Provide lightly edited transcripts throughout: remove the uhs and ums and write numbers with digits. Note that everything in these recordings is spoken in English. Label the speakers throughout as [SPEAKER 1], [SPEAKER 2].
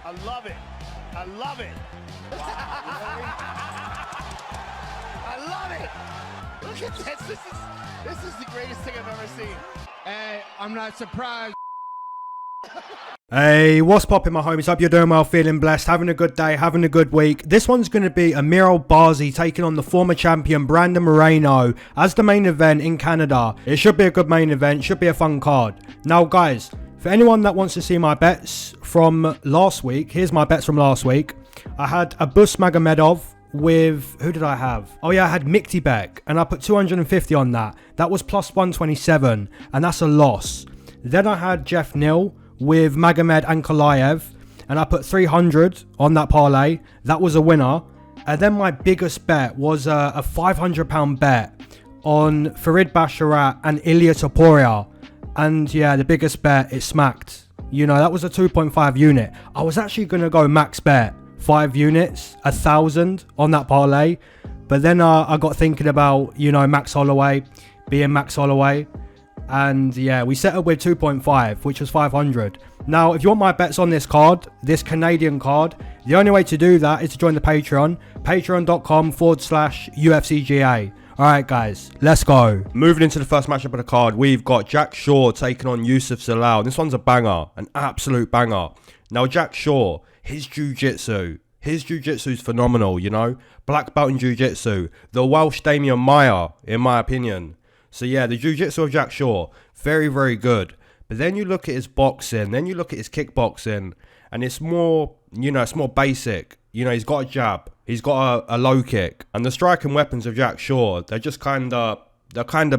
[SPEAKER 1] I love it. I love it. I love it. Look at this. This is the greatest thing I've ever seen.
[SPEAKER 2] Hey, I'm not surprised.
[SPEAKER 3] Hey, what's poppin', my homies? Hope you're doing well, feeling blessed, having a good day, having a good week. This one's going to be Albazi taking on the former champion Brandon Moreno as the main event in Canada. It should be a good main event, should be a fun card. Now, guys, for anyone that wants to see my bets from last week, here's my bets from last week. I had Abus Magomedov with, who did I have? Oh yeah, I had Miktybek, and I put 250 on that. That was plus 127, and that's a loss. Then I had Jeff Nil with Magomed Ankalaev, and I put 300 on that parlay. That was a winner. And then my biggest bet was a £500 bet on Farid Basharat and Ilia Topuria. And yeah, the biggest bet, it smacked. You know, that was a 2.5 unit. I was actually going to go max bet, 5 units, 1,000 on that parlay. But then I got thinking about, you know, Max Holloway being Max Holloway. And yeah, we settled with 2.5, which was 500. Now, if you want my bets on this card, this Canadian card, the only way to do that is to join the Patreon, patreon.com/UFCGA. Alright guys, let's go. Moving into the first matchup of the card, we've got Jack Shaw taking on Youssef Zalal. This one's a banger, an absolute banger. Now, Jack Shaw, his jiu-jitsu is phenomenal, you know. Black belt in jiu-jitsu, the Welsh Damian Maia, in my opinion. So yeah, the jiu-jitsu of Jack Shaw, very, very good. But then you look at his boxing, then you look at his kickboxing, and it's more, you know, it's more basic. You know, he's got a jab, he's got a low kick. And the striking weapons of Jack Shaw, they're just kind of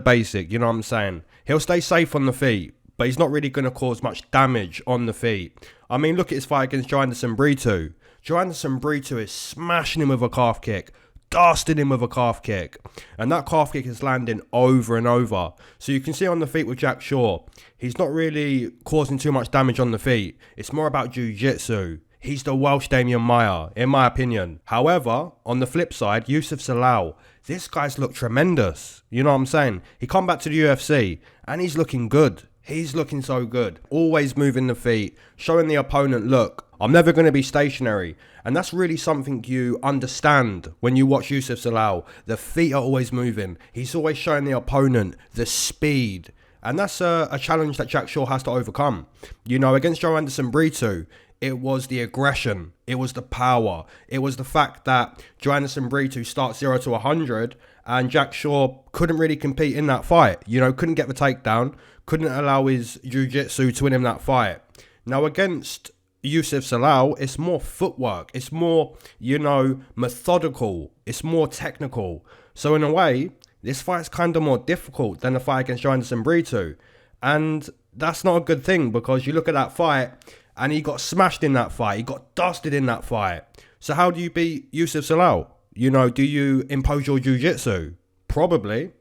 [SPEAKER 3] basic, you know what I'm saying? He'll stay safe on the feet, but he's not really going to cause much damage on the feet. I mean, look at his fight against Joanderson Brito. Joanderson Brito is smashing him with a calf kick, dusted him with a calf kick, and that calf kick is landing over and over. So you can see on the feet with Jack Shaw, he's not really causing too much damage on the feet. It's more about jiu-jitsu. He's the Welsh Damian Maia, in my opinion. However, on the flip side, Youssef Zalal, this guy's looked tremendous. You know what I'm saying? He come back to the UFC, and he's looking good. He's looking so good. Always moving the feet, showing the opponent, look, I'm never going to be stationary. And that's really something you understand when you watch Youssef Zalal. The feet are always moving. He's always showing the opponent the speed. And that's a challenge that Jack Shaw has to overcome. You know, against Joanderson Brito, it was the aggression. It was the power. It was the fact that Joanderson Brito starts 0 to 100 and Jack Shaw couldn't really compete in that fight. You know, couldn't get the takedown, couldn't allow his jiu-jitsu to win him that fight. Now, against Youssef Zalal, it's more footwork. It's more, you know, methodical. It's more technical. So in a way, this fight's kind of more difficult than the fight against Joanderson Brito. And that's not a good thing because you look at that fight and he got smashed in that fight. He got dusted in that fight. So how do you beat Youssef Zalal? You know, do you impose your jiu-jitsu? Probably.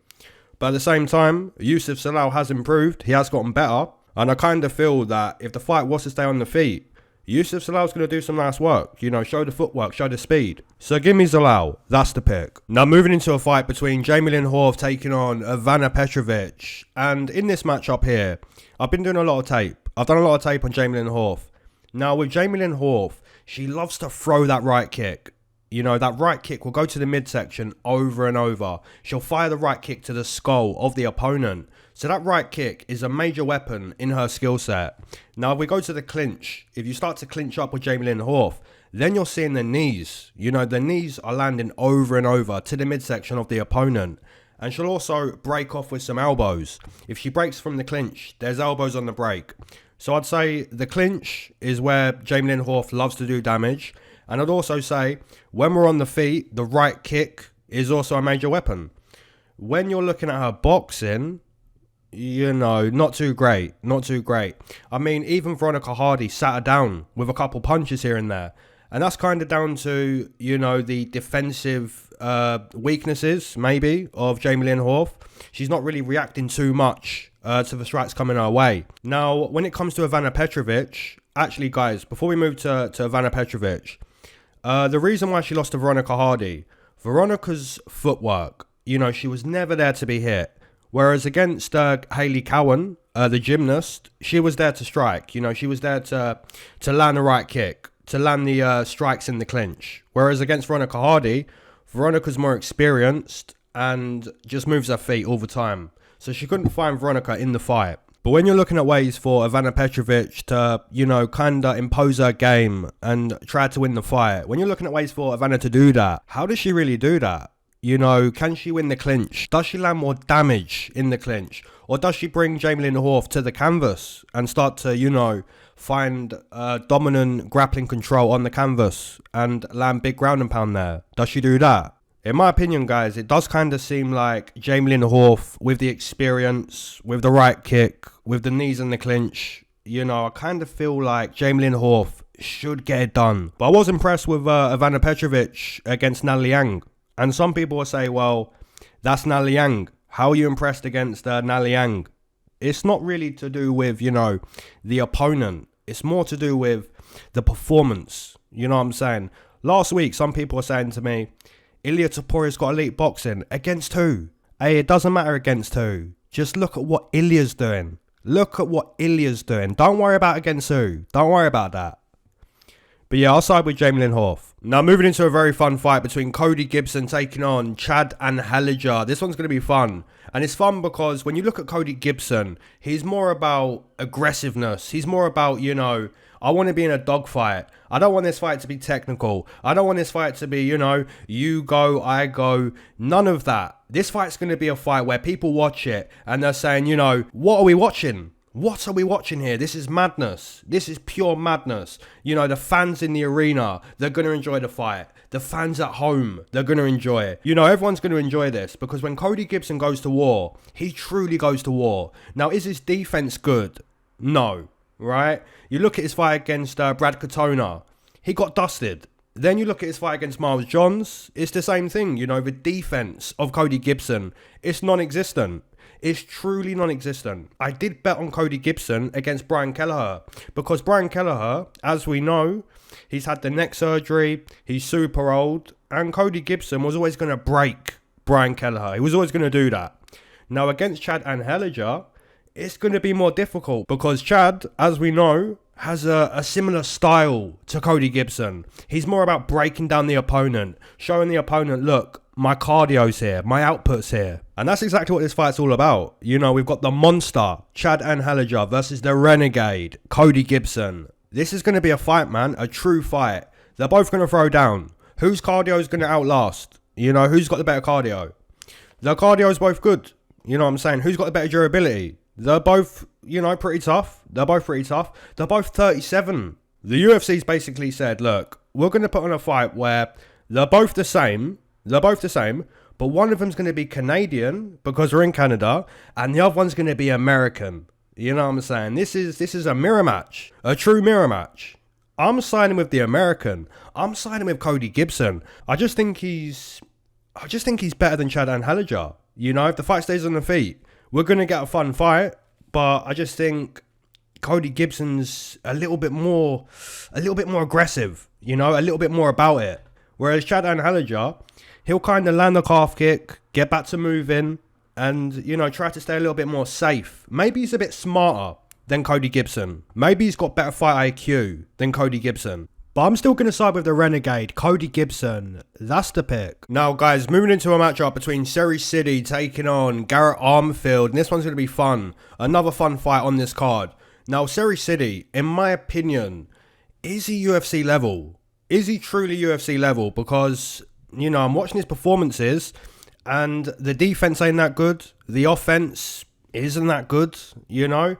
[SPEAKER 3] But at the same time, Youssef Zalal has improved. He has gotten better. And I kind of feel that if the fight was to stay on the feet, Youssef Zalal's going to do some nice work. You know, show the footwork, show the speed. So give me Zalal. That's the pick. Now moving into a fight between Jamey-Lyn Horth taking on Ivana Petrovic. And in this matchup here, I've been doing a lot of tape. I've done a lot of tape on Jamey-Lyn Horth. Now with Jamey-Lyn Horth, she loves to throw that right kick. You know, that right kick will go to the midsection over and over. She'll fire the right kick to the skull of the opponent. So that right kick is a major weapon in her skill set. Now, if we go to the clinch, if you start to clinch up with Jamey-Lyn Horth, then you're seeing the knees. You know, the knees are landing over and over to the midsection of the opponent. And she'll also break off with some elbows. If she breaks from the clinch, there's elbows on the break. So I'd say the clinch is where Jamey-Lyn Horth loves to do damage. And I'd also say, when we're on the feet, the right kick is also a major weapon. When you're looking at her boxing, you know, not too great. I mean, even Veronica Hardy sat her down with a couple punches here and there. And that's kind of down to, you know, the defensive weaknesses, maybe, of Jamey-Lyn Horth. She's not really reacting too much to the strikes coming her way. Now, when it comes to Ivana Petrovic, actually, guys, before we move to Ivana Petrovic, the reason why she lost to Veronica Hardy, Veronica's footwork, you know, she was never there to be hit. Whereas against Hayley Cowan, the gymnast, she was there to strike. You know, she was there to land the right kick, to land the strikes in the clinch. Whereas against Veronica Hardy, Veronica's more experienced and just moves her feet all the time. So she couldn't find Veronica in the fight. But when you're looking at ways for Ivana Petrovic to, you know, kind of impose her game and try to win the fight, when you're looking at ways for Ivana to do that, how does she really do that? You know, can she win the clinch? Does she land more damage in the clinch? Or does she bring Jamey-Lyn Horth to the canvas and start to, you know, find dominant grappling control on the canvas and land big ground and pound there? Does she do that? In my opinion, guys, it does kind of seem like Jamey-Lyn Horth, with the experience, with the right kick, with the knees in the clinch, you know, I kind of feel like Jamey-Lyn Horth should get it done. But I was impressed with Ivana Petrovic against Anheliger. And some people will say, well, that's Anheliger. How are you impressed against Anheliger? It's not really to do with, you know, the opponent. It's more to do with the performance. You know what I'm saying? Last week, some people were saying to me, Ilia Toporia's got elite boxing. Against who? Hey, it doesn't matter against who. Just look at what Ilia's doing. Look at what Ilia's doing. Don't worry about against who. Don't worry about that. But yeah, I'll side with Jamey-Lyn Horth. Now moving into a very fun fight between Cody Gibson taking on Chad Anheliger. This one's going to be fun. And it's fun because when you look at Cody Gibson, he's more about aggressiveness. He's more about, you know, I want to be in a dogfight. I don't want this fight to be technical. I don't want this fight to be, you know, you go, I go. None of that. This fight's going to be a fight where people watch it and they're saying, you know, what are we watching? What are we watching here? This is madness. This is pure madness. You know, the fans in the arena, they're going to enjoy the fight. The fans at home, they're going to enjoy it. You know, everyone's going to enjoy this because when Cody Gibson goes to war, he truly goes to war. Now, is his defense good? No, right? You look at his fight against Brad Katona, he got dusted. Then you look at his fight against Miles Johns, it's the same thing. You know, the defense of Cody Gibson, it's non-existent. It's truly non-existent. I did bet on Cody Gibson against Brian Kelleher because Brian Kelleher, as we know, he's had the neck surgery, he's super old, and Cody Gibson was always going to break Brian Kelleher. He was always going to do that. Now against Chad Anheliger, it's going to be more difficult because Chad, as we know, has a similar style to Cody Gibson. He's more about breaking down the opponent, showing the opponent, look, my cardio's here, my output's here. And that's exactly what this fight's all about. You know, we've got the monster, Chad Anheliger, versus the renegade, Cody Gibson. This is going to be a fight, man, a true fight. They're both going to throw down. Whose cardio is going to outlast? You know, who's got the better cardio? Their cardio is both good. You know what I'm saying? Who's got the better durability? They're both, you know, pretty tough. They're both pretty tough. They're both 37. The UFC's basically said, look, we're going to put on a fight where they're both the same. They're both the same, but one of them's going to be Canadian because we're in Canada, and the other one's going to be American. You know what I'm saying? This is a mirror match, a true mirror match. I'm siding with the American. I'm siding with Cody Gibson. I just think he's better than Chad Anheliger. You know, if the fight stays on the feet, we're going to get a fun fight, but I just think Cody Gibson's a little bit more aggressive, you know, a little bit more about it. Whereas Chad Anheliger, he'll kind of land the calf kick, get back to moving, and, you know, try to stay a little bit more safe. Maybe he's a bit smarter than Cody Gibson. Maybe he's got better fight IQ than Cody Gibson. But I'm still going to side with the renegade, Cody Gibson. That's the pick. Now, guys, moving into a matchup between Sidey taking on Garrett Armfield. And this one's going to be fun. Another fun fight on this card. Now, Sidey, in my opinion, is he UFC level? Is he truly UFC level? Because, you know, I'm watching his performances and the defense ain't that good. The offense isn't that good, you know.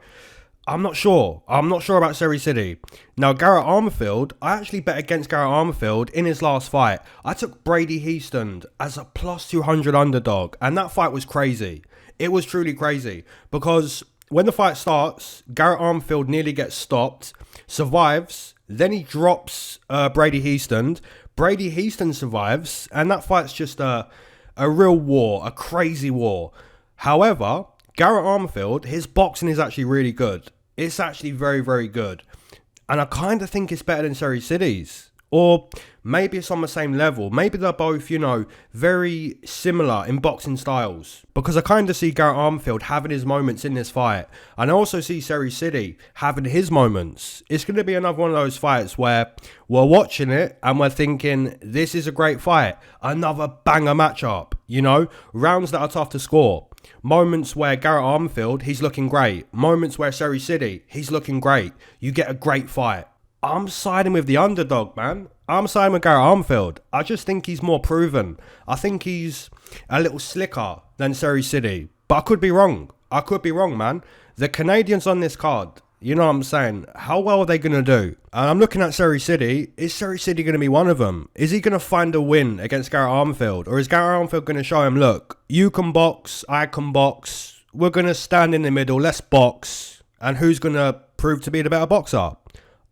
[SPEAKER 3] I'm not sure. I'm not sure about Sidey. Now, Garrett Armfield, I actually bet against Garrett Armfield in his last fight. I took Brady Heaston as a plus 200 underdog, and that fight was crazy. It was truly crazy because when the fight starts, Garrett Armfield nearly gets stopped, survives, then he drops Brady Heaston. Brady Heaston survives, and that fight's just a real war, a crazy war. However, Garrett Armfield, his boxing is actually really good. It's actually very, very good. And I kind of think it's better than Sidey's. Or maybe it's on the same level. Maybe they're both, very similar in boxing styles. Because I kind of see Garrett Armfield having his moments in this fight. And I also see Sidey having his moments. It's going to be another one of those fights where we're watching it and we're thinking, this is a great fight. Another banger matchup, rounds that are tough to score. Moments where Garrett Armfield, he's looking great. Moments where Sidey, he's looking great. You get a great fight. I'm siding with the underdog, man. I'm siding with Garrett Armfield. I just think he's more proven. I think he's a little slicker than Sidey. But I could be wrong. Man. The Canadians on this card, you know what I'm saying? How well are they going to do? And I'm looking at Sidey. Is Sidey going to be one of them? Is he going to find a win against Garrett Armfield? Or is Garrett Armfield going to show him, look, you can box, I can box. We're going to stand in the middle. Let's box. And who's going to prove to be the better boxer?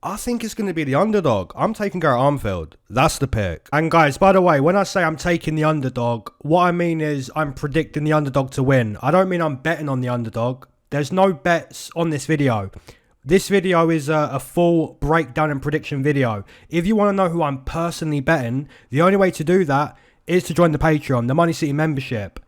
[SPEAKER 3] I think it's going to be the underdog. I'm taking Garrett Armfield. That's the pick. And guys, by the way, when I say I'm taking the underdog, what I mean is I'm predicting the underdog to win. I don't mean I'm betting on the underdog. There's no bets on this video. This video is a full breakdown and prediction video. If you want to know who I'm personally betting, the only way to do that is to join the Patreon, the Money City membership.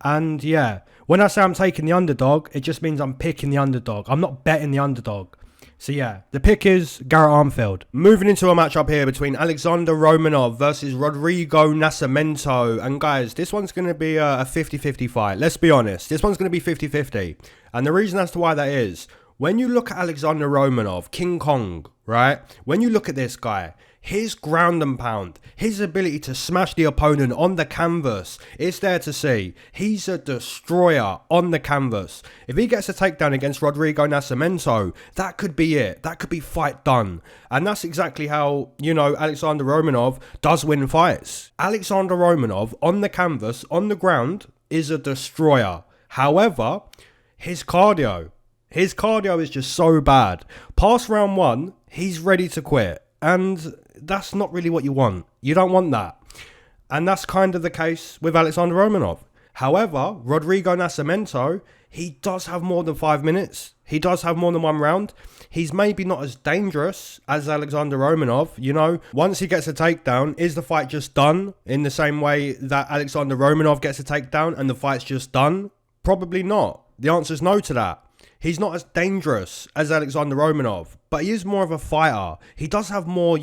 [SPEAKER 3] And yeah, when I say I'm taking the underdog, it just means I'm picking the underdog. I'm not betting the underdog. So yeah, the pick is Garrett Armfield. Moving into a matchup here between Alexandr Romanov versus Rodrigo Nascimento. And guys, this one's going to be a 50-50 fight. Let's be honest. This one's going to be 50-50. And the reason as to why that is, when you look at Alexandr Romanov, King Kong, right? When you look at this guy, his ground and pound, his ability to smash the opponent on the canvas, it's there to see. He's a destroyer on the canvas. If he gets a takedown against Rodrigo Nascimento, that could be it. That could be fight done. And that's exactly how, Alexandr Romanov does win fights. Alexandr Romanov on the canvas, on the ground, is a destroyer. However, his cardio is just so bad. Past round 1, he's ready to quit. And that's not really what you want. You don't want that. And that's kind of the case with Alexandr Romanov. However, Rodrigo Nascimento, he does have more than 5 minutes. He does have more than one round. He's maybe not as dangerous as Alexandr Romanov. Once he gets a takedown, is the fight just done in the same way that Alexandr Romanov gets a takedown and the fight's just done? Probably not. The answer is no to that. He's not as dangerous as Alexandr Romanov, but he is more of a fighter. He does have more,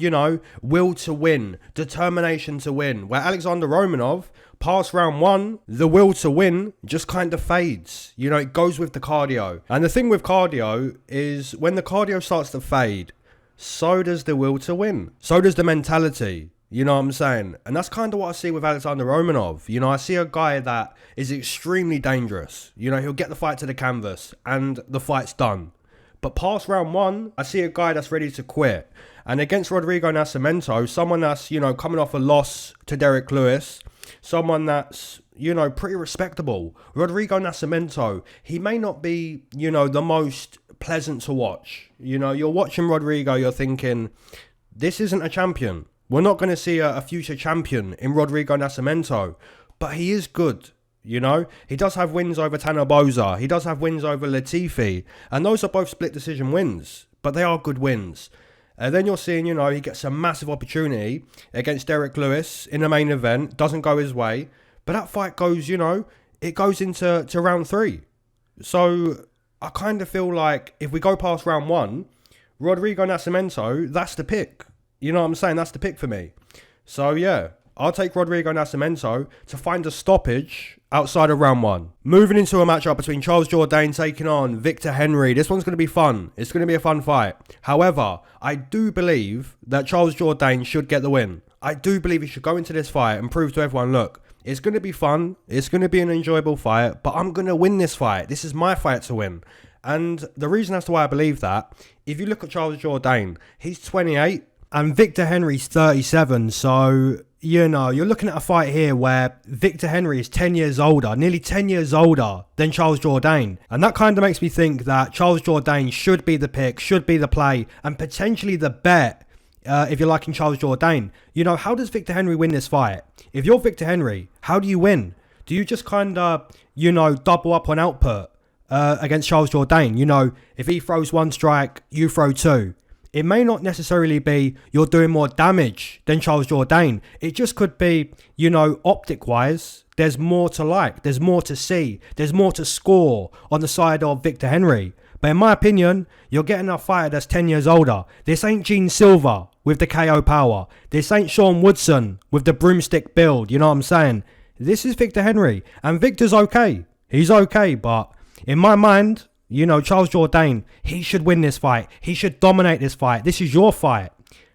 [SPEAKER 3] will to win, determination to win. Where Alexandr Romanov, past round 1, the will to win just kind of fades. It goes with the cardio. And the thing with cardio is when the cardio starts to fade, so does the will to win. So does the mentality. You know what I'm saying? And that's kind of what I see with Alexandr Romanov. I see a guy that is extremely dangerous. He'll get the fight to the canvas and the fight's done. But past round 1, I see a guy that's ready to quit. And against Rodrigo Nascimento, someone that's, coming off a loss to Derek Lewis, someone that's, pretty respectable. Rodrigo Nascimento, he may not be, the most pleasant to watch. You're watching Rodrigo, you're thinking, this isn't a champion. We're not going to see a future champion in Rodrigo Nascimento, but he is good, He does have wins over Tanner Boza. He does have wins over Latifi, and those are both split decision wins, but they are good wins. And then you're seeing, he gets a massive opportunity against Derek Lewis in the main event, doesn't go his way, but that fight goes, it goes into round 3. So I kind of feel like if we go past round 1, Rodrigo Nascimento, that's the pick. You know what I'm saying? That's the pick for me. So yeah, I'll take Rodrigo Nascimento to find a stoppage outside of round 1. Moving into a matchup between Charles Jourdain taking on Victor Henry. This one's going to be fun. It's going to be a fun fight. However, I do believe that Charles Jourdain should get the win. I do believe he should go into this fight and prove to everyone, look, it's going to be fun. It's going to be an enjoyable fight, but I'm going to win this fight. This is my fight to win. And the reason as to why I believe that, if you look at Charles Jourdain, he's 28. And Victor Henry's 37, so, you're looking at a fight here where Victor Henry is 10 years older, nearly 10 years older than Charles Jourdain. And that kind of makes me think that Charles Jourdain should be the pick, should be the play, and potentially the bet, if you're liking Charles Jourdain. How does Victor Henry win this fight? If you're Victor Henry, how do you win? Do you just kind of, double up on output against Charles Jourdain? If he throws 1 strike, you throw 2. it may not necessarily be you're doing more damage than Charles Jourdain. It just could be, you know, optic-wise, there's more to like. There's more to see. There's more to score on the side of Victor Henry. But in my opinion, you're getting a fighter that's 10 years older. This ain't Gene Silva with the KO power. This ain't Sean Woodson with the broomstick build. You know what I'm saying? This is Victor Henry. And Victor's okay. He's okay. But in my mind, you know, Charles Jourdain, he should win this fight. He should dominate this fight. This is your fight.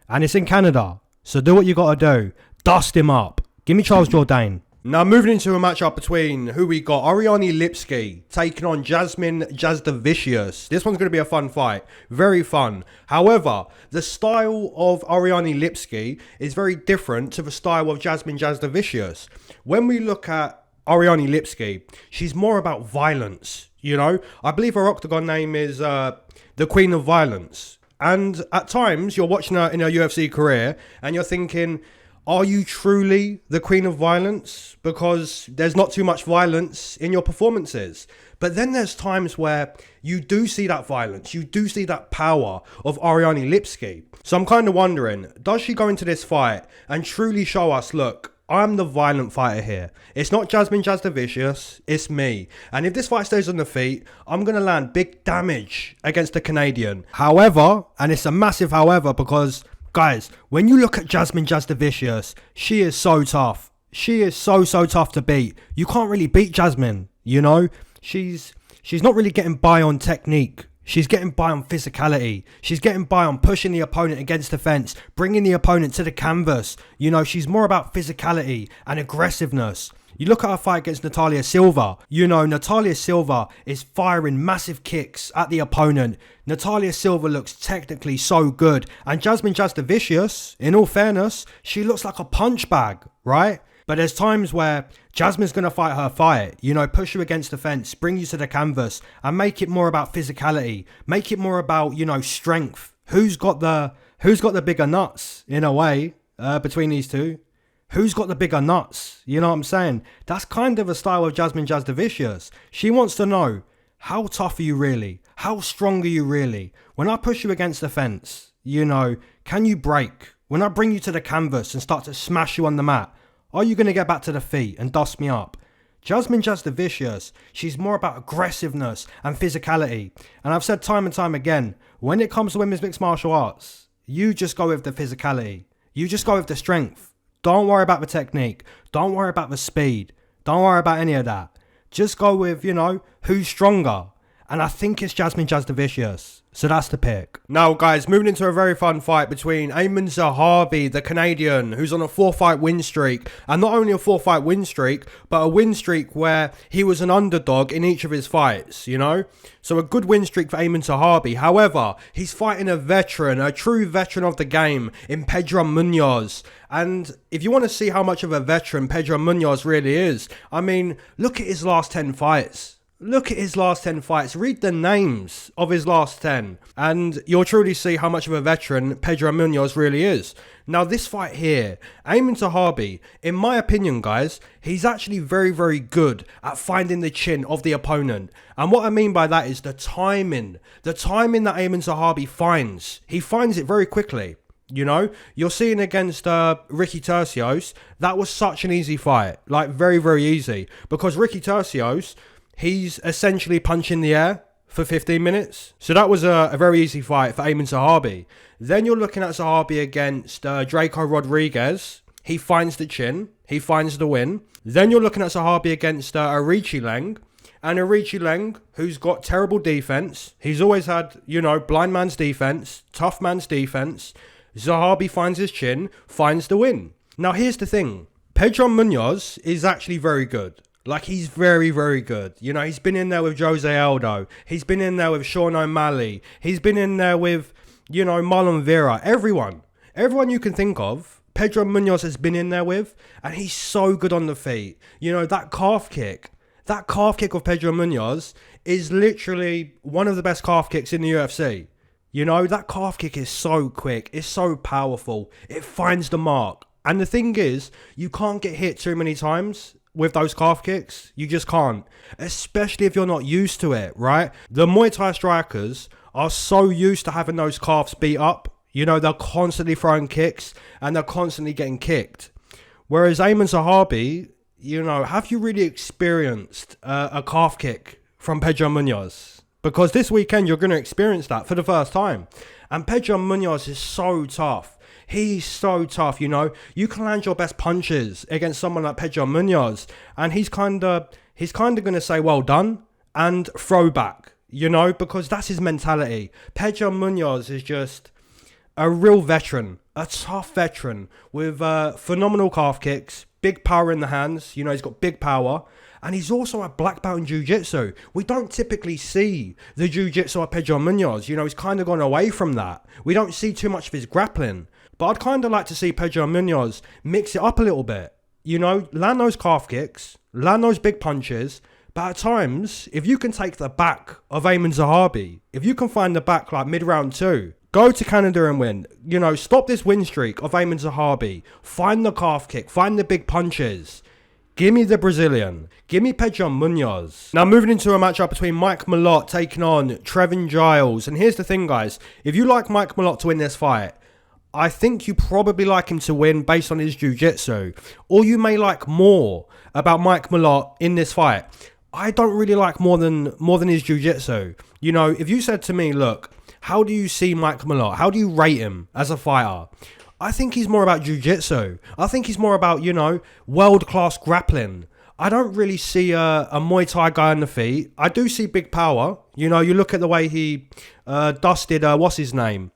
[SPEAKER 3] And it's in Canada. So do what you got to do. Dust him up. Give me Charles Jourdain. Now moving into a matchup between who we got, Ariane Lipski taking on Jasmine Jasdavicius. This one's going to be a fun fight, very fun. However, the style of Ariane Lipski is very different to the style of Jasmine Jasdavicius. When we look at Ariane Lipski, she's more about violence, you know. I believe her octagon name is the Queen of Violence. And at times you're watching her in her UFC career and you're thinking, are you truly the Queen of Violence? Because there's not too much violence in your performances. But then there's times where you do see that violence. You do see that power of Ariane Lipski. So I'm kind of wondering, does she go into this fight and truly show us, look, I'm the violent fighter here. It's not Jasmine Jasdavicius, it's me. And if this fight stays on the feet, I'm going to land big damage against the Canadian. However, and it's a massive however, because guys, when you look at Jasmine Jasdavicius, she is so tough. She is so tough to beat. You can't really beat Jasmine, you know? She's not really getting by on technique. She's getting by on physicality. She's getting by on pushing the opponent against the fence, bringing the opponent to the canvas. You know, she's more about physicality and aggressiveness. You look at her fight against Natalia Silva. You know, Natalia Silva is firing massive kicks at the opponent. Natalia Silva looks technically so good. And Jasmine Jasdavicius, in all fairness, she looks like a punch bag, right? But there's times where Jasmine's going to fight her fight. You know, push you against the fence, bring you to the canvas, and make it more about physicality. Make it more about, you know, strength. Who's got the bigger nuts, in a way, between these two? Who's got the bigger nuts? You know what I'm saying? That's kind of a style of Jasmine Jasdavicius. She wants to know, how tough are you really? How strong are you really? When I push you against the fence, you know, can you break? When I bring you to the canvas and start to smash you on the mat, are you going to get back to the feet and dust me up? Jasmine Jasdavicius, she's more about aggressiveness and physicality. And I've said time and time again, when it comes to women's mixed martial arts, you just go with the physicality. You just go with the strength. Don't worry about the technique. Don't worry about the speed. Don't worry about any of that. Just go with, you know, who's stronger. And I think it's Jasmine Jasdavicius. So that's the pick. Now, guys, moving into a very fun fight between Zahabi, the Canadian, who's on a 4-fight win streak. And not only a 4-fight win streak, but a win streak where he was an underdog in each of his fights, you know? So a good win streak for Zahabi. However, he's fighting a veteran, a true veteran of the game in Pedro Muhnoz. And if you want to see how much of a veteran Pedro Muhnoz really is, I mean, look at his last 10 fights. Look at his last 10 fights. Read the names of his last 10. And you'll truly see how much of a veteran Pedro Muhnoz really is. Now, this fight here, Zahabi, in my opinion, guys, he's actually very good at finding the chin of the opponent. And what I mean by that is the timing. The timing that Zahabi finds. He finds it very quickly. You know, you're seeing against Ricky Tercios, that was such an easy fight. Like, very easy. Because Ricky Tercios, he's essentially punching the air for 15 minutes. So that was a very easy fight for Zahabi. Then you're looking at Zahabi against Draco Rodriguez. He finds the chin. He finds the win. Then you're looking at Zahabi against Ariane. And Ariane, who's got terrible defense. He's always had, you know, blind man's defense, tough man's defense. Zahabi finds his chin, finds the win. Now, here's the thing. Pedro Muhnoz is actually very good. Like, he's very good. You know, he's been in there with Jose Aldo. He's been in there with Sean O'Malley. He's been in there with, you know, Marlon Vera. Everyone you can think of, Pedro Muhnoz has been in there with. And he's so good on the feet. You know, that calf kick of Pedro Muhnoz is literally one of the best calf kicks in the UFC. You know, that calf kick is so quick. It's so powerful. It finds the mark. And the thing is, you can't get hit too many times with those calf kicks. You just can't. Especially if you're not used to it, right? The Muay Thai strikers are so used to having those calves beat up. You know, they're constantly throwing kicks and they're constantly getting kicked. Whereas Ayman Zahabi, you know, have you really experienced a calf kick from Pedro Muhnoz? Because this weekend you're going to experience that for the first time. And Pedro Muhnoz is so tough. He's so tough, you know. You can land your best punches against someone like Pedro Muhnoz, and he's kind of going to say, well done, and throw back, you know, because that's his mentality. Pedro Muhnoz is just a real veteran, a tough veteran with phenomenal calf kicks, big power in the hands. You know, he's got big power. And he's also a black belt in jiu-jitsu. We don't typically see the jiu-jitsu of Pedro Muhnoz. You know, he's kind of gone away from that. We don't see too much of his grappling. But I'd kind of like to see Pedro Muhnoz mix it up a little bit. You know, land those calf kicks, land those big punches. But at times, if you can take the back of Ayman Zahabi, if you can find the back like mid-round 2, go to Canada and win. You know, stop this win streak of Ayman Zahabi. Find the calf kick, find the big punches. Give me the Brazilian. Give me Pedro Muhnoz. Now moving into a matchup between Mike Malott taking on Trevin Giles. And here's the thing, guys. If you like Mike Malott to win this fight, I think you probably like him to win based on his jiu-jitsu. Or you may like more about Mike Malott in this fight. I don't really like more than his jiu-jitsu. You know, if you said to me, look, how do you see Mike Malott? How do you rate him as a fighter? I think he's more about jiu-jitsu. I think he's more about, you know, world-class grappling. I don't really see a Muay Thai guy on the feet. I do see big power. You know, you look at the way he dusted, what's his name?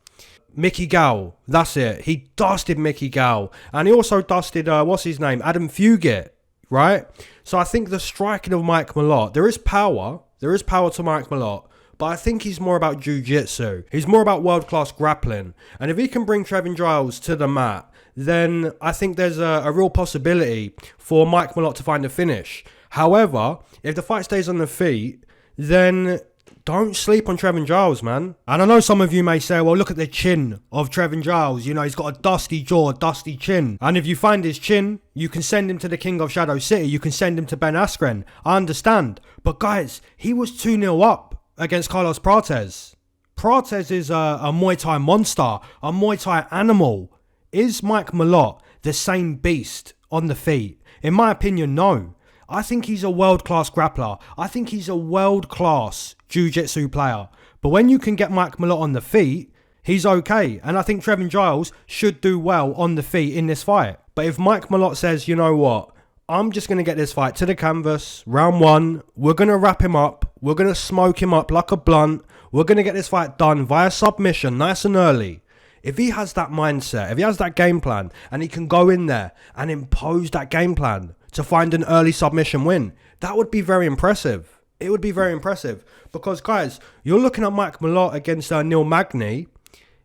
[SPEAKER 3] Mickey Gall. That's it. He dusted Mickey Gall. And he also dusted, what's his name? Adam Fugit, right? So I think the striking of Mike Malott, there is power. There is power to Mike Malott. But I think he's more about jiu-jitsu. He's more about world-class grappling. And if he can bring Trevin Giles to the mat, then I think there's a real possibility for Mike Malott to find a finish. However, if the fight stays on the feet, then don't sleep on Trevin Giles, man. And I know some of you may say, well, look at the chin of Trevin Giles. You know, he's got a dusty jaw, dusty chin. And if you find his chin, you can send him to the King of Shadow City. You can send him to Ben Askren. I understand. But guys, he was 2-0 up against Carlos Prates. Prates is a Muay Thai monster, a Muay Thai animal. Is Mike Malott the same beast on the feet? In my opinion, no. I think he's a world-class grappler. I think he's a world-class jiu-jitsu player. But when you can get Mike Malott on the feet, he's okay. And I think Trevin Giles should do well on the feet in this fight. But if Mike Malott says, you know what, I'm just going to get this fight to the canvas, round 1, we're going to wrap him up, we're going to smoke him up like a blunt, we're going to get this fight done via submission nice and early. If he has that mindset, if he has that game plan, and he can go in there and impose that game plan to find an early submission win, that would be very impressive. It would be very impressive. Because, guys, you're looking at Mike Malott against Neil Magny.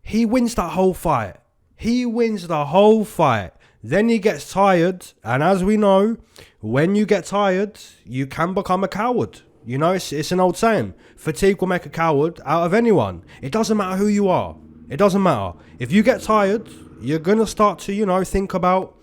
[SPEAKER 3] He wins that whole fight. He wins the whole fight. Then he gets tired. And as we know, when you get tired, you can become a coward. You know, it's an old saying. Fatigue will make a coward out of anyone. It doesn't matter who you are. It doesn't matter. If you get tired, you're going to start to, you know, think about,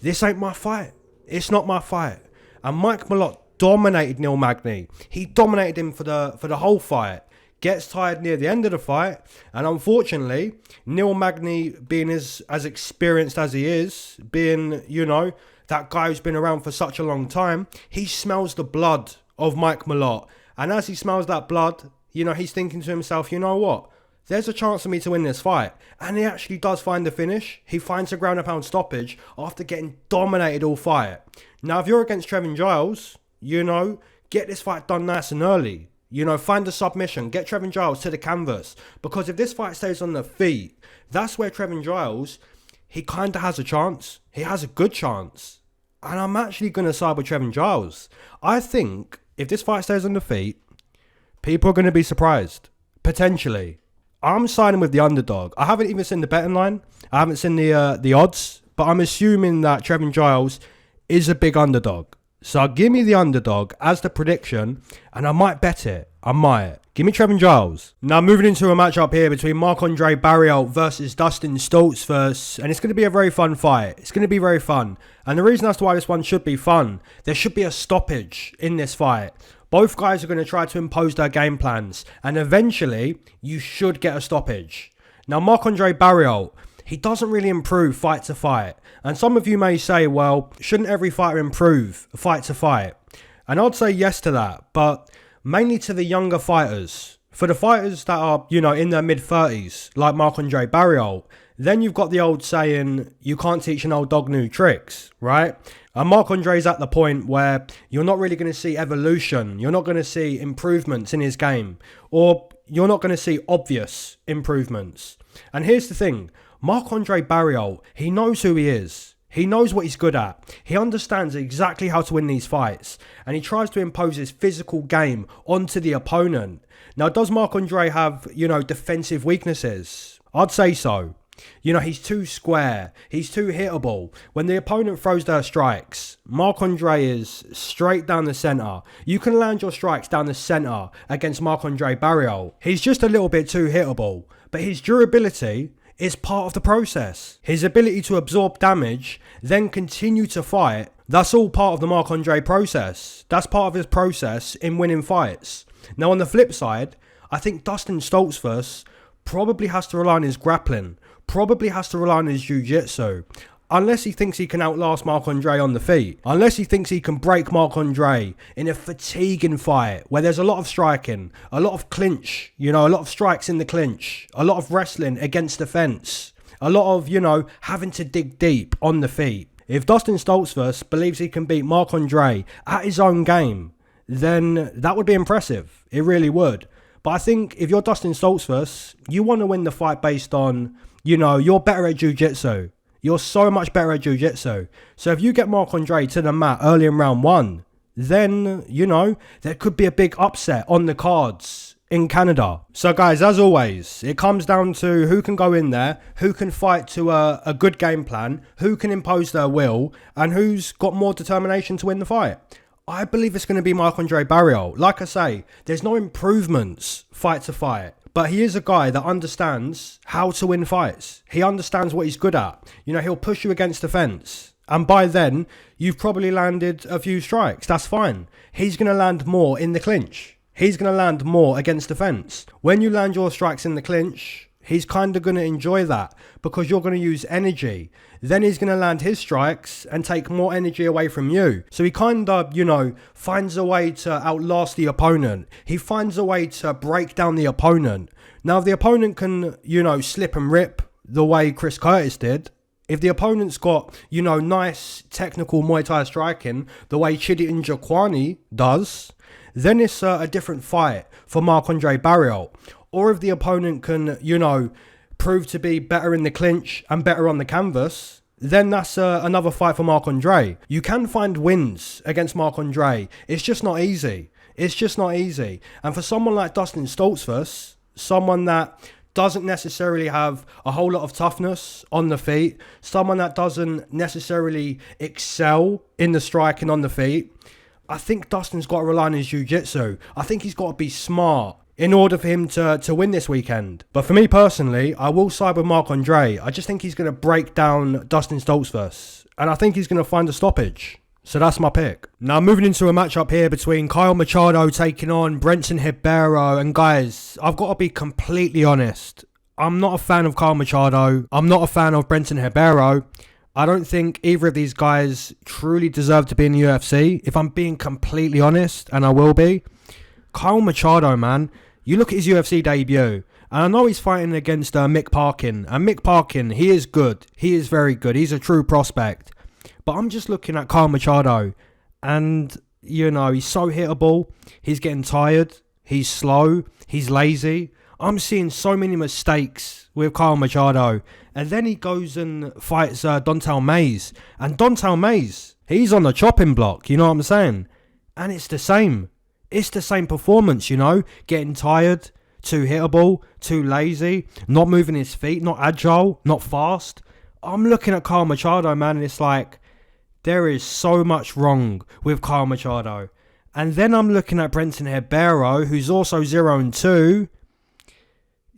[SPEAKER 3] this ain't my fight. It's not my fight. And Mike Malott dominated Neil Magny. He dominated him for the whole fight. Gets tired near the end of the fight. And unfortunately, Neil Magny, being as experienced as he is, being, you know, that guy who's been around for such a long time, he smells the blood of Mike Malott. And as he smells that blood, you know, he's thinking to himself, you know what? There's a chance for me to win this fight. And he actually does find the finish. He finds a ground and pound stoppage after getting dominated all fight. Now, if you're against Trevin Giles, you know, get this fight done nice and early. You know, find a submission. Get Trevin Giles to the canvas. Because if this fight stays on the feet, that's where Trevin Giles, he kind of has a chance. He has a good chance. And I'm actually going to side with Trevin Giles. I think if this fight stays on the feet, people are going to be surprised. Potentially. I'm siding with the underdog. I haven't even seen the betting line. I haven't seen the odds. But I'm assuming that Trevin Giles is a big underdog. So give me the underdog as the prediction. And I might bet it. I might. Give me Trevin Giles. Now moving into a matchup here between Marc-Andre Barriault versus Dustin Stoltzfus. And it's going to be a very fun fight. It's going to be very fun. And the reason as to why this one should be fun, there should be a stoppage in this fight. Both guys are going to try to impose their game plans, and eventually you should get a stoppage. Now, Marc-Andre Barriault, he doesn't really improve fight to fight. And some of you may say, well, shouldn't every fighter improve fight to fight? And I'd say yes to that, but mainly to the younger fighters. For the fighters that are, in their mid-30s, like Marc-Andre Barriault, then you've got the old saying, you can't teach an old dog new tricks, right? And Marc-Andre's at the point where you're not really going to see evolution. You're not going to see improvements in his game. Or you're not going to see obvious improvements. And here's the thing. Marc-Andre Barriault, he knows who he is. He knows what he's good at. He understands exactly how to win these fights. And he tries to impose his physical game onto the opponent. Now, does Marc-Andre have, defensive weaknesses? I'd say so. He's too square. He's too hittable. When the opponent throws their strikes, Marc-Andre is straight down the centre. You can land your strikes down the centre against Marc-Andre Barriault. He's just a little bit too hittable. But his durability is part of the process. His ability to absorb damage, then continue to fight, that's all part of the Marc-Andre process. That's part of his process in winning fights. Now, on the flip side, I think Dustin Stoltzfus probably has to rely on his grappling. Probably has to rely on his jiu-jitsu. Unless he thinks he can outlast Marc-Andre on the feet. Unless he thinks he can break Marc-Andre in a fatiguing fight where there's a lot of striking, a lot of clinch, a lot of strikes in the clinch, a lot of wrestling against the fence, a lot of, having to dig deep on the feet. If Dustin Stoltzfus believes he can beat Marc-Andre at his own game, then that would be impressive. It really would. But I think if you're Dustin Stoltzfus, you want to win the fight based on, you're better at jiu-jitsu. You're so much better at jiu-jitsu. So if you get Marc-Andre to the mat early in round 1, then, there could be a big upset on the cards in Canada. So guys, as always, it comes down to who can go in there, who can fight to a good game plan, who can impose their will, and who's got more determination to win the fight. I believe it's going to be Marc-Andre Barriault. Like I say, there's no improvements fight to fight. But he is a guy that understands how to win fights. He understands what he's good at. He'll push you against the fence. And by then, you've probably landed a few strikes. That's fine. He's going to land more in the clinch. He's going to land more against the fence. When you land your strikes in the clinch, he's kind of going to enjoy that because you're going to use energy. Then he's going to land his strikes and take more energy away from you. So he kind of, finds a way to outlast the opponent. He finds a way to break down the opponent. Now, if the opponent can, slip and rip the way Chris Curtis did, if the opponent's got, nice technical Muay Thai striking the way Chidi Njokwani does, then it's a different fight for Marc-Andre Barriault. Or if the opponent can, prove to be better in the clinch and better on the canvas, then that's another fight for Marc-Andre. You can find wins against Marc-Andre. It's just not easy. It's just not easy. And for someone like Dustin Stoltzfus, someone that doesn't necessarily have a whole lot of toughness on the feet, someone that doesn't necessarily excel in the striking on the feet, I think Dustin's got to rely on his jiu-jitsu. I think he's got to be smart in order for him to win this weekend. But for me personally, I will side with Marc-Andre. I just think he's going to break down Dustin Stoltzfus. And I think he's going to find a stoppage. So that's my pick. Now moving into a matchup here between Kyle Machado taking on Brenton Ribeiro. And guys, I've got to be completely honest. I'm not a fan of Kyle Machado. I'm not a fan of Brenton Ribeiro. I don't think either of these guys truly deserve to be in the UFC. If I'm being completely honest, and I will be. Kyle Machado, man. You look at his UFC debut, and I know he's fighting against Mick Parkin. And Mick Parkin, he is good. He is very good. He's a true prospect. But I'm just looking at Kyle Machado, and, he's so hittable. He's getting tired. He's slow. He's lazy. I'm seeing so many mistakes with Kyle Machado. And then he goes and fights Don'Tale Mayes. And Don'Tale Mayes, he's on the chopping block, you know what I'm saying? And it's the same. It's the same performance, getting tired, too hittable, too lazy, not moving his feet, not agile, not fast. I'm looking at Kyle Machado, man, and it's like, there is so much wrong with Kyle Machado. And then I'm looking at Brenton Ribeiro, who's also 0-2.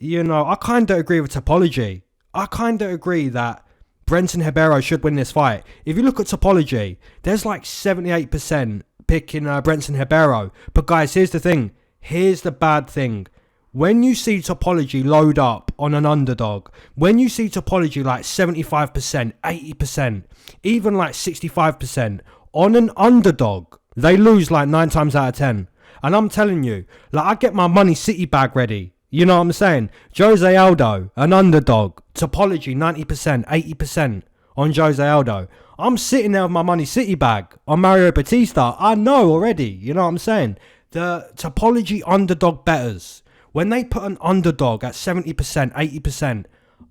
[SPEAKER 3] I kind of agree with Topology. I kind of agree that Brenton Ribeiro should win this fight. If you look at Topology, there's like 78% picking Brenton Ribeiro. But guys, here's the thing. Here's the bad thing. When you see Topology load up on an underdog, when you see Topology like 75%, 80%, even like 65% on an underdog, they lose like 9 times out of 10. And I'm telling you, like, I get my money city bag ready. You know what I'm saying? Jose Aldo, an underdog. Topology, 90%, 80% on Jose Aldo. I'm sitting there with my money city bag on Mario Batista. I know already. You know what I'm saying? The Topology underdog betters, when they put an underdog at 70%, 80%,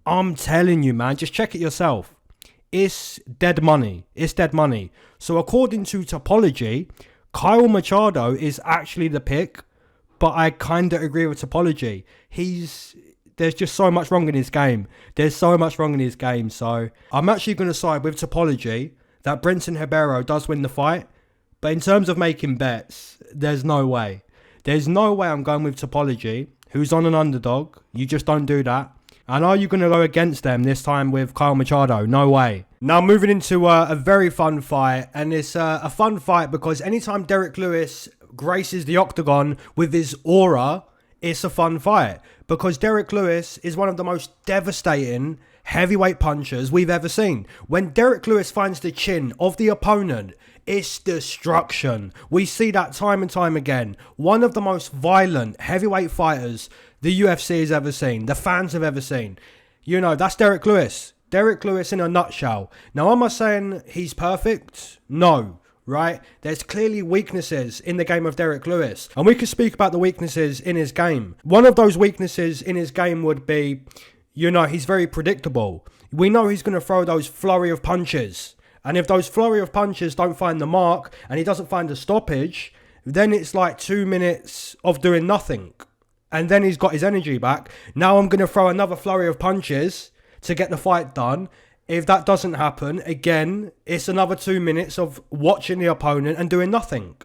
[SPEAKER 3] I'm telling you, man, just check it yourself. It's dead money. It's dead money. So according to Topology, Kyle Machado is actually the pick, but I kind of agree with Topology. There's just so much wrong in his game. There's so much wrong in his game. So I'm actually going to side with Topology that Brenton Ribeiro does win the fight. But in terms of making bets, there's no way. There's no way I'm going with Topology, who's on an underdog. You just don't do that. And are you going to go against them this time with Kyle Machado? No way. Now moving into a very fun fight. And it's a fun fight because anytime Derek Lewis graces the octagon with his aura, it's a fun fight. Because Derek Lewis is one of the most devastating heavyweight punchers we've ever seen. When Derek Lewis finds the chin of the opponent, it's destruction. We see that time and time again. One of the most violent heavyweight fighters the UFC has ever seen, the fans have ever seen. You know, that's Derek Lewis. Derek Lewis in a nutshell. Now, am I saying he's perfect? No, right? There's clearly weaknesses in the game of Derek Lewis. And we could speak about the weaknesses in his game. One of those weaknesses in his game would be, you know, he's very predictable. We know he's going to throw those flurry of punches. And if those flurry of punches don't find the mark and he doesn't find a stoppage, then it's like 2 minutes of doing nothing. And then he's got his energy back. Now I'm going to throw another flurry of punches to get the fight done. If that doesn't happen, again, it's another 2 minutes of watching the opponent and doing nothing.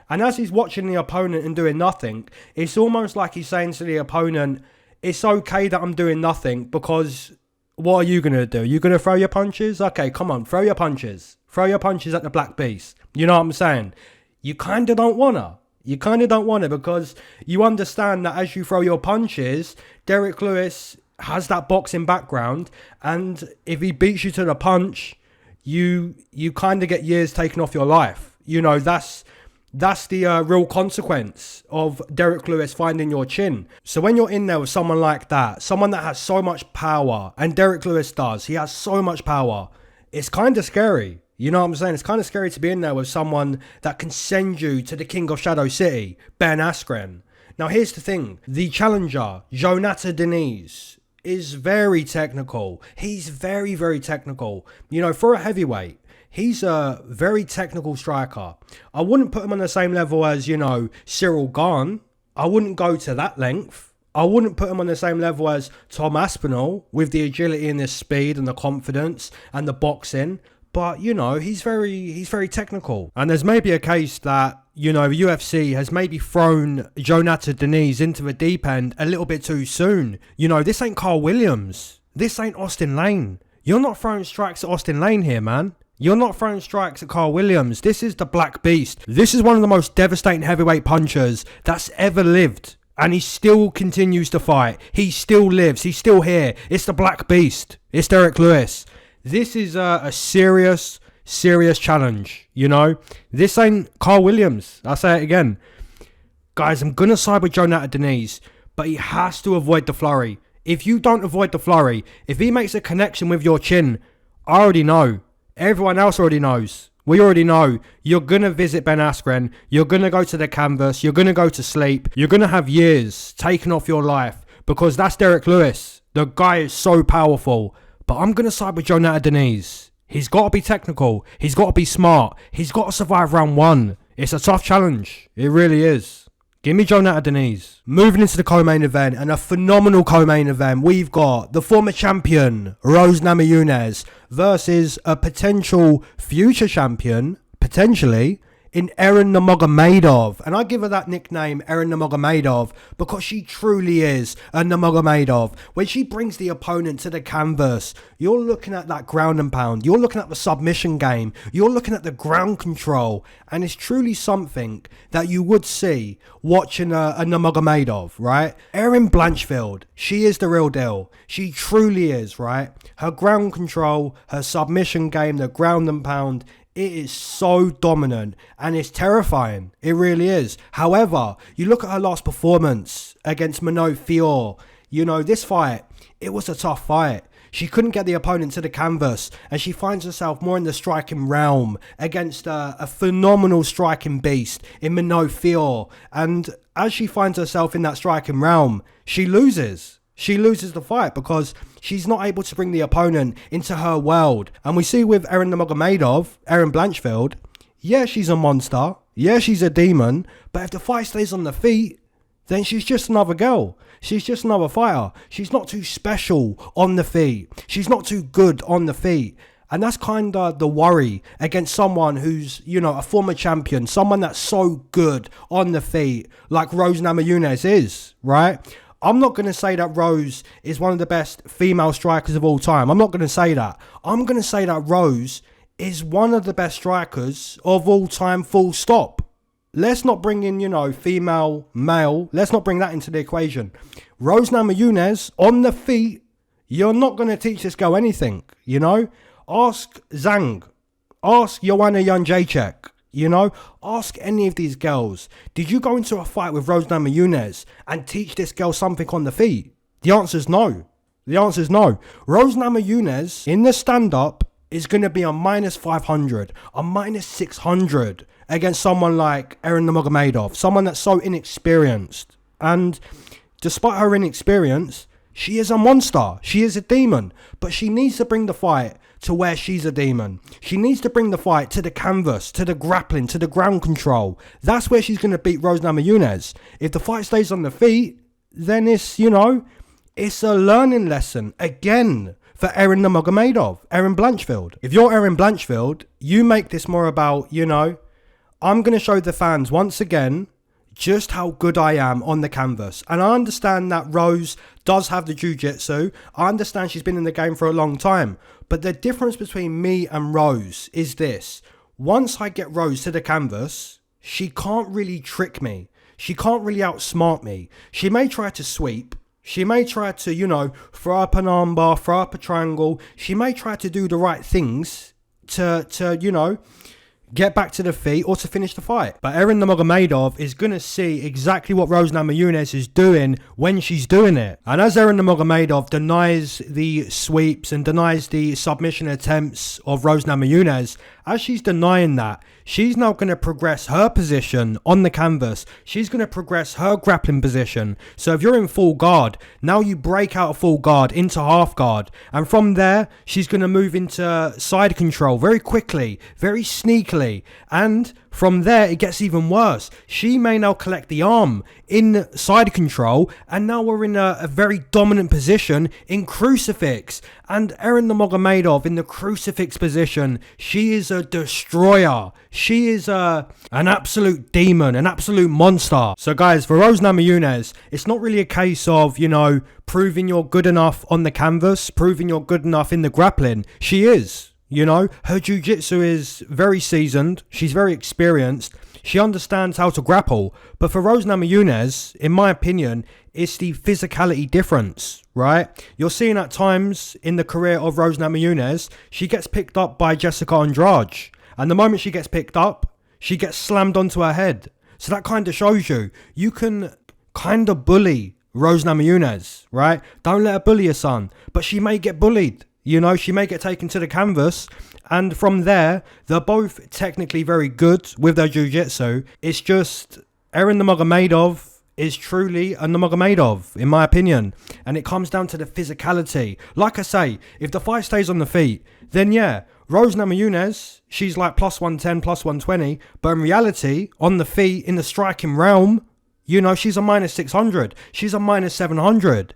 [SPEAKER 3] And as he's watching the opponent and doing nothing, it's almost like he's saying to the opponent, it's okay that I'm doing nothing because what are you going to do? You're going to throw your punches? Okay, come on, throw your punches. Throw your punches at the Black Beast. You know what I'm saying? You kind of don't want to. You kind of don't want to because you understand that as you throw your punches, Derek Lewis has that boxing background, and if he beats you to the punch, you kind of get years taken off your life. You know, that's the real consequence of Derek Lewis finding your chin. So when you're in there with someone like that, someone that has so much power, and Derek Lewis does, he has so much power, it's kind of scary. You know what I'm saying? It's kind of scary to be in there with someone that can send you to the King of Shadow City, Ben Askren. Now here's the thing, the challenger, Jonathan Diniz, is very technical. He's very, very technical. You know, for a heavyweight, he's a very technical striker. I wouldn't put him on the same level as, you know, Cyril Gane. I wouldn't go to that length. I wouldn't put him on the same level as Tom Aspinall with the agility and the speed and the confidence and the boxing. But, you know, he's very technical. And there's maybe a case that, you know, the UFC has maybe thrown Jonathan Diniz into the deep end a little bit too soon. You know, this ain't Carl Williams. This ain't Austin Lane. You're not throwing strikes at Austin Lane here, man. You're not throwing strikes at Carl Williams. This is the Black Beast. This is one of the most devastating heavyweight punchers that's ever lived. And he still continues to fight. He still lives. He's still here. It's the Black Beast. It's Derek Lewis. This is a serious challenge, you know. This ain't Carl Williams. I'll say it again. Guys, I'm going to side with Jonathan Diniz, but he has to avoid the flurry. If you don't avoid the flurry, if he makes a connection with your chin, I already know. Everyone else already knows. We already know. You're going to visit Ben Askren. You're going to go to the canvas. You're going to go to sleep. You're going to have years taken off your life because that's Derek Lewis. The guy is so powerful. But I'm going to side with Jonathan Diniz. He's got to be technical. He's got to be smart. He's got to survive round one. It's a tough challenge. It really is. Give me Jonathan Diniz. Moving into the co-main event, and a phenomenal co-main event, we've got the former champion, Rose Namajunas, versus a potential future champion, potentially, in Erin Nurmagomedov. And I give her that nickname, Erin Nurmagomedov, because she truly is a Nurmagomedov. When she brings the opponent to the canvas, you're looking at that ground and pound. You're looking at the submission game. You're looking at the ground control. And it's truly something that you would see watching a Nurmagomedov, right? Erin Blanchfield, she is the real deal. She truly is, right? Her ground control, her submission game, the ground and pound, it is so dominant and it's terrifying. It really is. However, you look at her last performance against Machado. You know, this fight, it was a tough fight. She couldn't get the opponent to the canvas and she finds herself more in the striking realm against a phenomenal striking beast in Machado. And as she finds herself in that striking realm, she loses. She loses the fight because she's not able to bring the opponent into her world. And we see with Erin Nurmagomedov, Erin Blanchfield, yeah, she's a monster. Yeah, she's a demon. But if the fight stays on the feet, then she's just another girl. She's just another fighter. She's not too special on the feet. She's not too good on the feet. And that's kind of the worry against someone who's, you know, a former champion, someone that's so good on the feet, like Rose Namajunas is, right? I'm not going to say that Rose is one of the best female strikers of all time. I'm not going to say that. I'm going to say that Rose is one of the best strikers of all time, full stop. Let's not bring in, you know, female, male. Let's not bring that into the equation. Rose Namajunas, on the feet, you're not going to teach this girl anything, you know? Ask Zhang. Ask Joanna Jędrzejczyk. You know, ask any of these girls, did you go into a fight with Rose Namajunas and teach this girl something on the feet? The answer is no. The answer is no. Rose Namajunas in the stand-up is going to be a minus 500, a minus 600 against someone like Erin Nurmagomedov, someone that's so inexperienced. And despite her inexperience, she is a monster. She is a demon. But she needs to bring the fight to where she's a demon. She needs to bring the fight to the canvas, to the grappling, to the ground control. That's where she's going to beat Rose Namajunas. If the fight stays on the feet, then it's, you know, it's a learning lesson again for Erin Nurmagomedov, Erin Blanchfield. If you're Erin Blanchfield, you make this more about, you know, I'm going to show the fans once again just how good I am on the canvas. And I understand that Rose does have the jiu-jitsu. I understand she's been in the game for a long time. But the difference between me and Rose is this. Once I get Rose to the canvas, she can't really trick me. She can't really outsmart me. She may try to sweep. She may try to, you know, throw up an armbar, throw up a triangle. She may try to do the right things to you know, get back to the feet or to finish the fight. But Erin Nurmagomedov is going to see exactly what Rose Namajunas is doing when she's doing it. And as Erin Nurmagomedov denies the sweeps and denies the submission attempts of Rose Namajunas, as she's denying that, she's now going to progress her position on the canvas. She's going to progress her grappling position. So if you're in full guard, now you break out of full guard into half guard. And from there, she's going to move into side control very quickly, very sneakily. And from there, it gets even worse. She may now collect the arm in side control, and now we're in a very dominant position in crucifix. And Erin Nurmagomedov in the crucifix position, she is a destroyer. She is an absolute demon, an absolute monster. So guys, for Rose Namajunas, it's not really a case of, you know, proving you're good enough on the canvas, proving you're good enough in the grappling. She is. You know, her jiu-jitsu is very seasoned. She's very experienced. She understands how to grapple. But for Rose Namajunas, in my opinion, it's the physicality difference, right? You're seeing at times in the career of Rose Namajunas, she gets picked up by Jessica Andrade. And the moment she gets picked up, she gets slammed onto her head. So that kind of shows you can kind of bully Rose Namajunas, right? Don't let her bully your son. But she may get bullied. You know, she may get taken to the canvas, and from there, they're both technically very good with their jiu-jitsu. It's just Erin Nurmagomedov is truly a Nurmagomedov, in my opinion, and it comes down to the physicality. Like I say, if the fight stays on the feet, then yeah, Rose Namajunas, she's like plus 110, plus 120, but in reality, on the feet, in the striking realm, you know, she's a minus 600, she's a minus 700.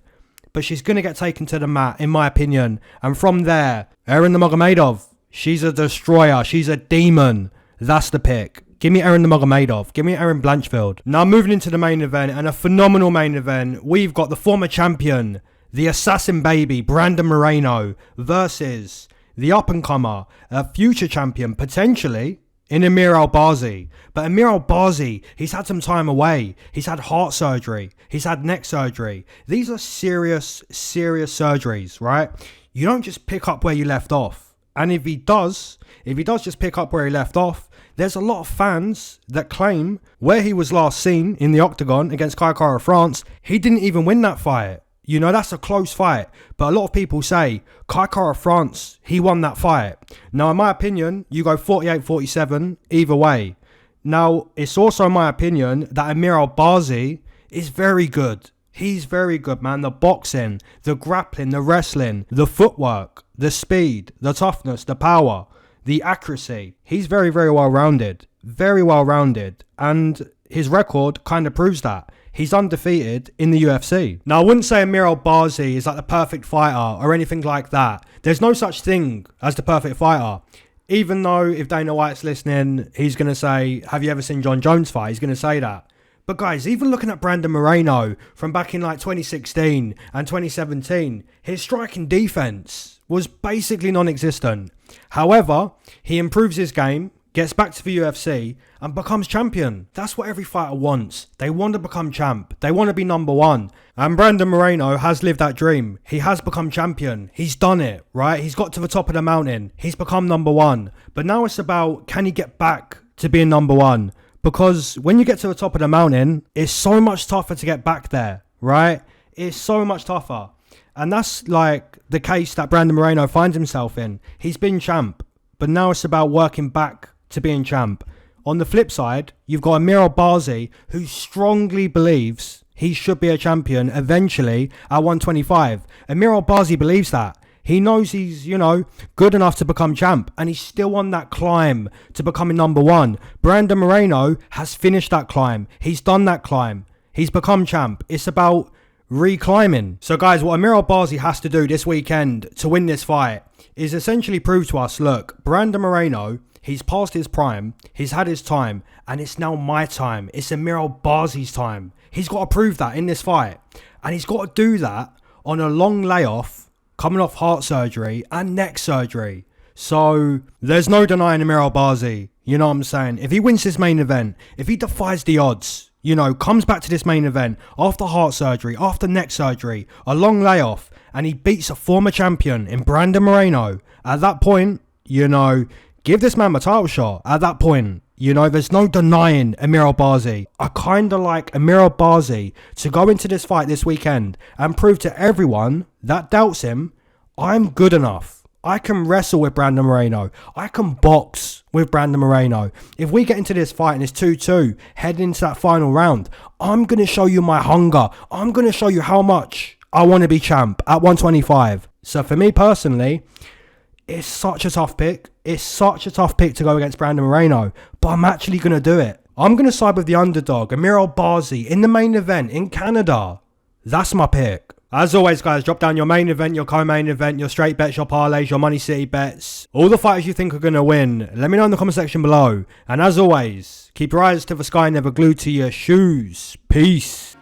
[SPEAKER 3] But she's going to get taken to the mat, in my opinion. And from there, Erin Nurmagomedov, she's a destroyer. She's a demon. That's the pick. Give me Aaron Nurmagomedov. Give me Aaron Blanchfield. Now moving into the main event, and a phenomenal main event. We've got the former champion, the assassin baby, Brandon Moreno, versus the up-and-comer, a future champion, potentially, in Amir Albazi. But Amir Albazi, he's had some time away. He's had heart surgery. He's had neck surgery. These are serious surgeries, right? You don't just pick up where you left off. And if he does just pick up where he left off, there's a lot of fans that claim where he was last seen in the octagon against Kai Kara France, he didn't even win that fight. You know, that's a close fight. But a lot of people say, Kai Kara France, he won that fight. Now, in my opinion, you go 48-47 either way. Now, it's also my opinion that Amir Albazi is very good. He's very good, man. The boxing, the grappling, the wrestling, the footwork, the speed, the toughness, the power, the accuracy. He's very, very well-rounded. Very well-rounded. And his record kind of proves that. He's undefeated in the UFC. Now, I wouldn't say Amir Albazi is like the perfect fighter or anything like that. There's no such thing as the perfect fighter. Even though if Dana White's listening, he's going to say, have you ever seen John Jones fight? He's going to say that. But guys, even looking at Brandon Moreno from back in like 2016 and 2017, his striking defense was basically non-existent. However, he improves his game, gets back to the UFC and becomes champion. That's what every fighter wants. They want to become champ. They want to be number one. And Brandon Moreno has lived that dream. He has become champion. He's done it, right? He's got to the top of the mountain. He's become number one. But now it's about, can he get back to being number one? Because when you get to the top of the mountain, it's so much tougher to get back there, right? It's so much tougher. And that's like the case that Brandon Moreno finds himself in. He's been champ, but now it's about working back to being champ. On the flip side, you've got Amir Albazi, who strongly believes he should be a champion eventually at 125. Amir Albazi believes that. He knows he's, good enough to become champ, and he's still on that climb to becoming number one. Brandon Moreno has finished that climb. He's done that climb. He's become champ. It's about reclimbing. So guys, what Amir Albazi has to do this weekend to win this fight is essentially prove to us, look, Brandon Moreno, he's past his prime, he's had his time, and it's now my time. It's Amir Albazi's time. He's got to prove that in this fight. And he's got to do that on a long layoff, coming off heart surgery and neck surgery. So there's no denying Amir Albazi. You know what I'm saying? If he wins this main event, if he defies the odds, comes back to this main event after heart surgery, after neck surgery, a long layoff, and he beats a former champion in Brandon Moreno, at that point, give this man a title shot. At that point, there's no denying Amir Albazi. I kind of like Amir Albazi to go into this fight this weekend and prove to everyone that doubts him, I'm good enough. I can wrestle with Brandon Moreno. I can box with Brandon Moreno. If we get into this fight and it's 2-2, heading into that final round, I'm going to show you my hunger. I'm going to show you how much I want to be champ at 125. So for me personally, it's such a tough pick. It's such a tough pick to go against Brandon Moreno, but I'm actually going to do it. I'm going to side with the underdog, Amir Albazi, in the main event in Canada. That's my pick. As always, guys, drop down your main event, your co-main event, your straight bets, your parlays, your money city bets, all the fighters you think are going to win. Let me know in the comment section below. And as always, keep your eyes to the sky, never glued to your shoes. Peace.